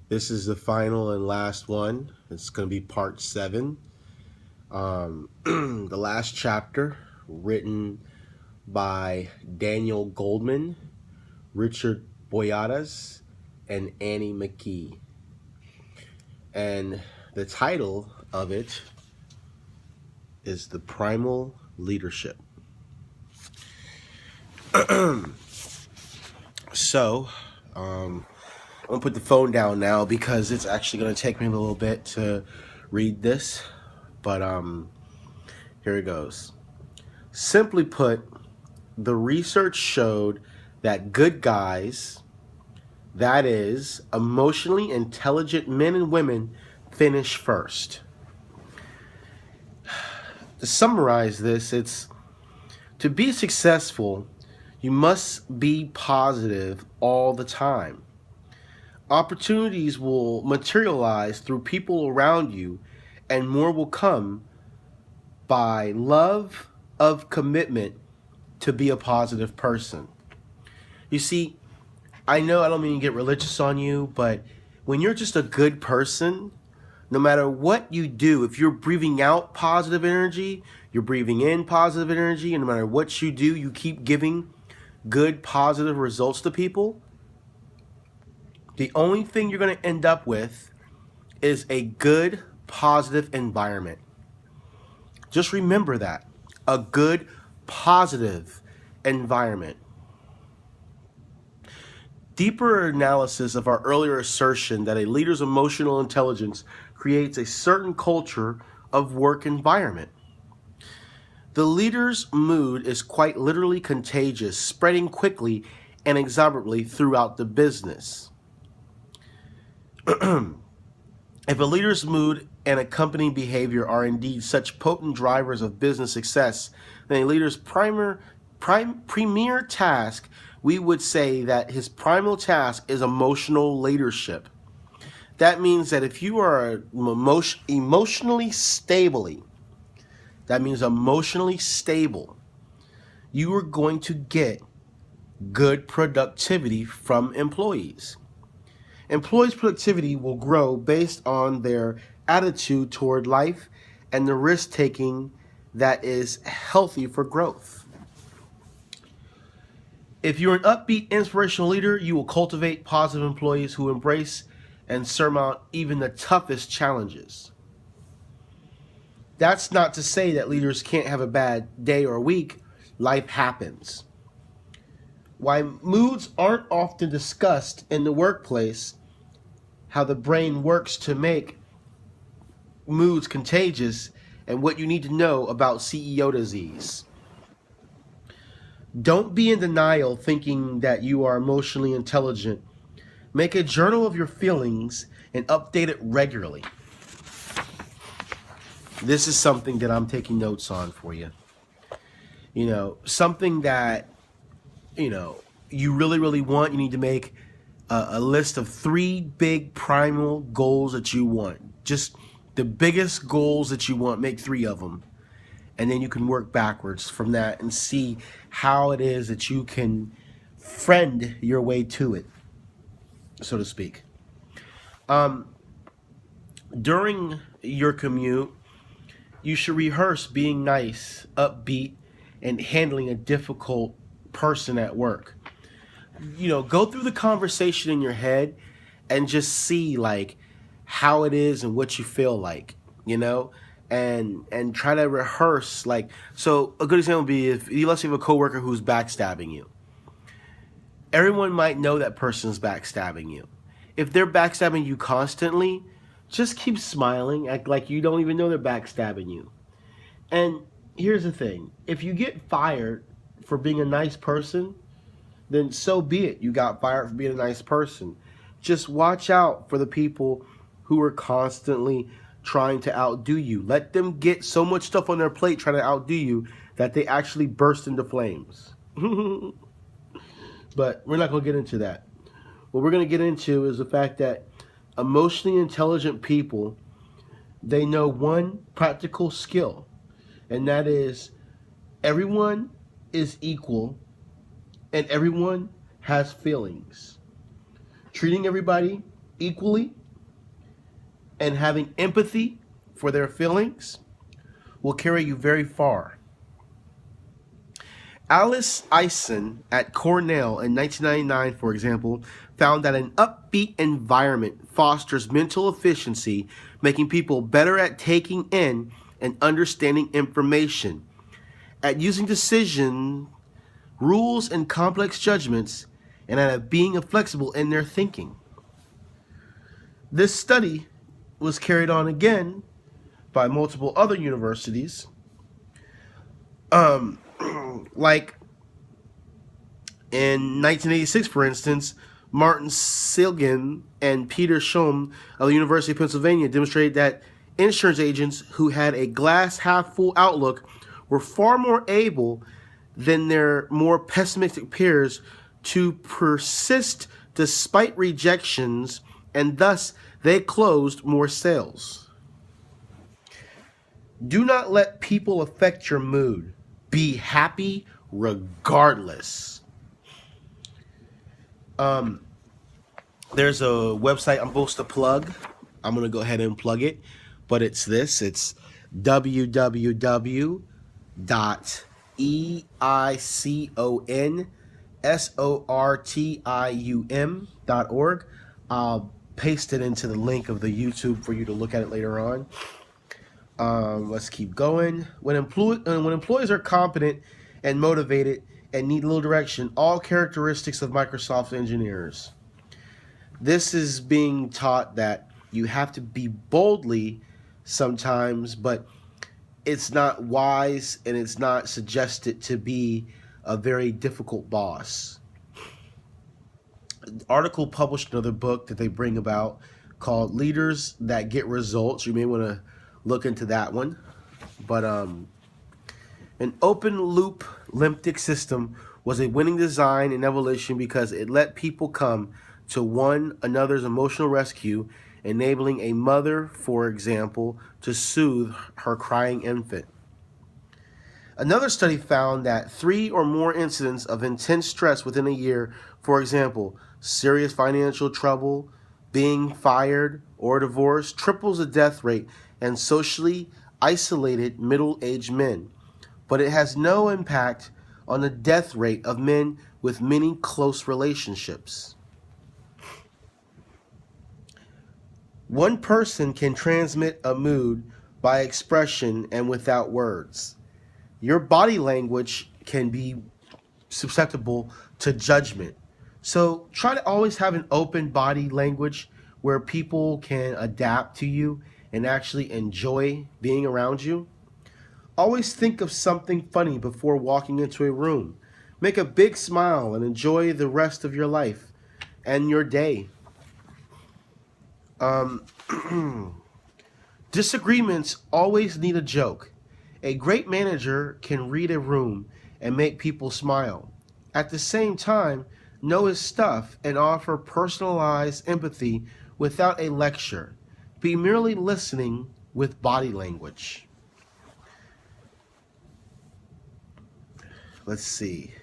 This is the final and last one. It's going to be part 7. The last chapter, written by Daniel Goldman, Richard Boyadas, and Annie McKee. And the title of it is The Primal Leadership. So, I'm going to put the phone down now because it's actually going to take me a little bit to read this. But here it goes. Simply put, the research showed that good guys, that is, emotionally intelligent men and women, finish first. To summarize this, it's to be successful, you must be positive all the time. Opportunities will materialize through people around you, and more will come by love of commitment to be a positive person. You see, I know I don't mean to get religious on you, but when you're just a good person, no matter what you do, if you're breathing out positive energy, you're breathing in positive energy, and no matter what you do, you keep giving good positive results to people, the only thing you're going to end up with is a good positive environment. Just remember that. A good positive environment. Deeper analysis of our earlier assertion that a leader's emotional intelligence creates a certain culture of work environment. The leader's mood is quite literally contagious, spreading quickly and exuberantly throughout the business. If a leader's mood and accompanying behavior are indeed such potent drivers of business success, then a leader's premier task, we would say that his primal task is emotional leadership. That means that if you are emotionally stable, you are going to get good productivity from employees. Employees' productivity will grow based on their attitude toward life and the risk-taking that is healthy for growth. If you're an upbeat, inspirational leader, you will cultivate positive employees who embrace and surmount even the toughest challenges. That's not to say that leaders can't have a bad day or week. Life happens. Why moods aren't often discussed in the workplace, how the brain works to make moods contagious, and what you need to know about CEO disease. Don't be in denial thinking that you are emotionally intelligent. Make a journal of your feelings and update it regularly. This is something that I'm taking notes on for you. Something that, you really, really want. You need to make a list of 3 big primal goals that you want. Just the biggest goals that you want, make 3 of them. And then you can work backwards from that and see how it is that you can friend your way to it, so to speak. During your commute, you should rehearse being nice, upbeat, and handling a difficult person at work. Go through the conversation in your head and just see like how it is and what you feel like, and try to rehearse. Like, so a good example would be, if you let's say you have a coworker who's backstabbing you. Everyone might know that person's backstabbing you. If they're backstabbing you constantly, just keep smiling, act like you don't even know they're backstabbing you. And here's the thing, if you get fired for being a nice person, then so be it. You got fired for being a nice person. Just watch out for the people who are constantly trying to outdo you. Let them get so much stuff on their plate trying to outdo you that they actually burst into flames. But we're not going to get into that. What we're going to get into is the fact that emotionally intelligent people, they know one practical skill, and that is everyone is equal and everyone has feelings. Treating everybody equally and having empathy for their feelings will carry you very far. Alice Eisen at Cornell in 1999, for example, found that an upbeat environment fosters mental efficiency, making people better at taking in and understanding information, at using decision rules and complex judgments, and at being flexible in their thinking. This study was carried on again by multiple other universities, like in 1986, for instance, Martin Seligman and Peter Schoen of the University of Pennsylvania demonstrated that insurance agents who had a glass half full outlook were far more able than their more pessimistic peers to persist despite rejections, and thus they closed more sales. Do not let people affect your mood. Be happy regardless. There's a website I'm supposed to plug. I'm going to go ahead and plug it. But it's this. It's www.ecionsortium.org. I'll paste it into the link of the YouTube for you to look at it later on. Let's keep going. When employees are competent and motivated and need a little direction, all characteristics of Microsoft engineers. This is being taught that you have to be boldly sometimes, but it's not wise and it's not suggested to be a very difficult boss. An article published another book that they bring about called Leaders That Get Results. You may want to look into that one. But an open loop limbic system was a winning design in evolution because it let people come to one another's emotional rescue, enabling a mother, for example, to soothe her crying infant. Another study found that 3 or more incidents of intense stress within a year, for example, serious financial trouble, being fired, or divorce, triples the death rate in socially isolated middle-aged men. But it has no impact on the death rate of men with many close relationships. One person can transmit a mood by expression and without words. Your body language can be susceptible to judgment. So try to always have an open body language where people can adapt to you and actually enjoy being around you. Always think of something funny before walking into a room. Make a big smile and enjoy the rest of your life and your day. Disagreements always need a joke. A great manager can read a room and make people smile. At the same time, know his stuff and offer personalized empathy without a lecture. Be merely listening with body language. Let's see.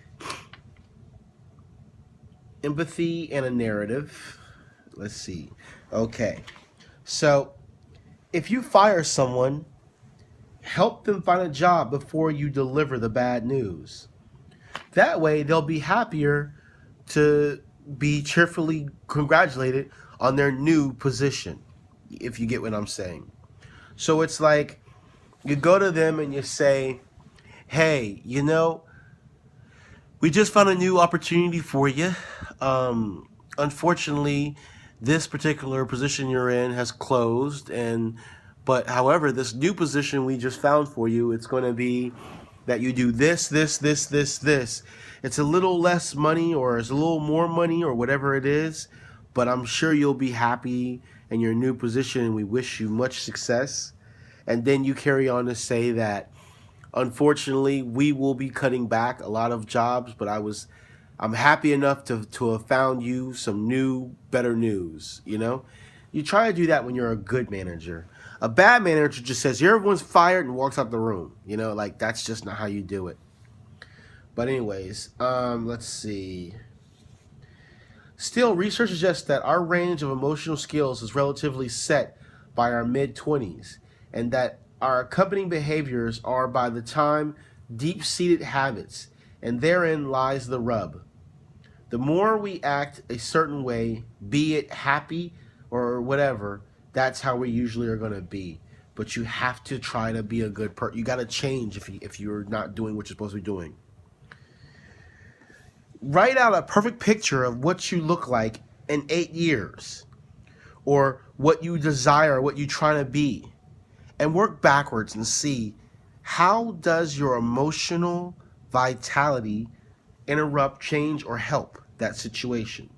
Empathy and a narrative. Let's see. Okay. So, if you fire someone, help them find a job before you deliver the bad news. That way, they'll be happier to be cheerfully congratulated on their new position, if you get what I'm saying. So it's like you go to them and you say, hey, we just found a new opportunity for you. Unfortunately, this particular position you're in has closed, but however, this new position we just found for you, it's going to be that you do this. It's a little less money or it's a little more money or whatever it is, but I'm sure you'll be happy in your new position and we wish you much success. And then you carry on to say that unfortunately we will be cutting back a lot of jobs, but I'm happy enough to have found you some new, better news, You try to do that when you're a good manager. A bad manager just says, everyone's fired and walks out the room. That's just not how you do it. But anyways, let's see. Still, research suggests that our range of emotional skills is relatively set by our mid-20s, and that our accompanying behaviors are, by the time, deep-seated habits, and therein lies the rub. The more we act a certain way, be it happy or whatever, that's how we usually are going to be. But you have to try to be a good person. You got to change if you're not doing what you're supposed to be doing. Write out a perfect picture of what you look like in 8 years, or what you desire, what you try to be, and work backwards and see how does your emotional vitality interrupt, change, or help that situation.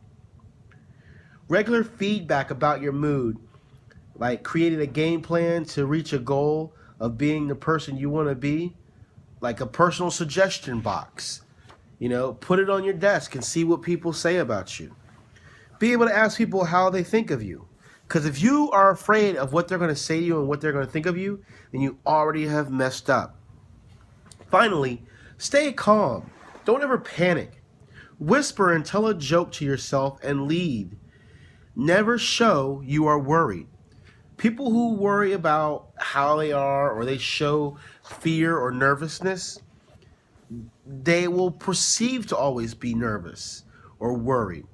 Regular feedback about your mood, like creating a game plan to reach a goal of being the person you want to be, like a personal suggestion box. Put it on your desk and see what people say about you. Be able to ask people how they think of you. Because if you are afraid of what they're going to say to you and what they're going to think of you, then you already have messed up. Finally, stay calm. Don't ever panic. Whisper and tell a joke to yourself and lead. Never show you are worried. People who worry about how they are, or they show fear or nervousness, they will perceive to always be nervous or worried.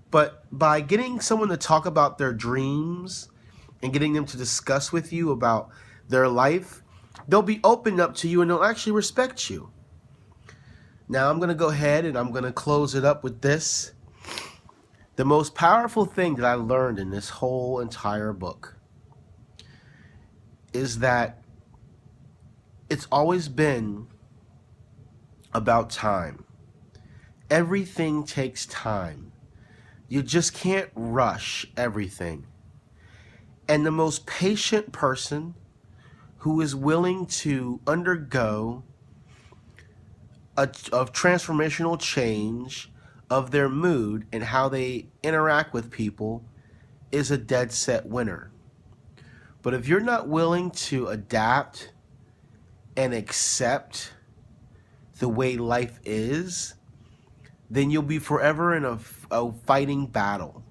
But by getting someone to talk about their dreams and getting them to discuss with you about their life, they'll be opened up to you and they'll actually respect you. Now I'm going to go ahead and I'm going to close it up with this. The most powerful thing that I learned in this whole entire book is that it's always been about time. Everything takes time. You just can't rush everything. And the most patient person who is willing to undergo a transformational change of their mood and how they interact with people is a dead set winner. But if you're not willing to adapt and accept the way life is, then you'll be forever in a fighting battle.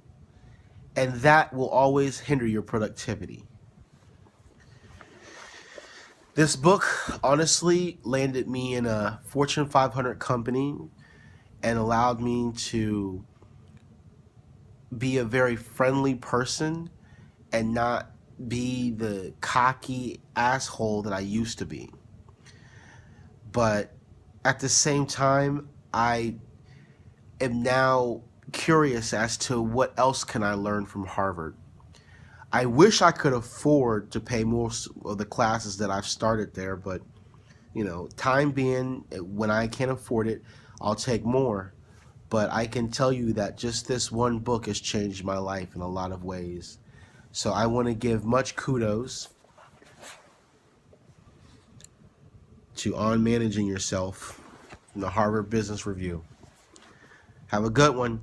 And that will always hinder your productivity. This book honestly landed me in a Fortune 500 company and allowed me to be a very friendly person and not be the cocky asshole that I used to be. But at the same time, I am now curious as to what else can I learn from Harvard. I wish I could afford to pay most of the classes that I've started there, but time being, when I can afford it, I'll take more. But I can tell you that just this one book has changed my life in a lot of ways. So I want to give much kudos to On Managing Yourself from the Harvard Business Review. Have a good one.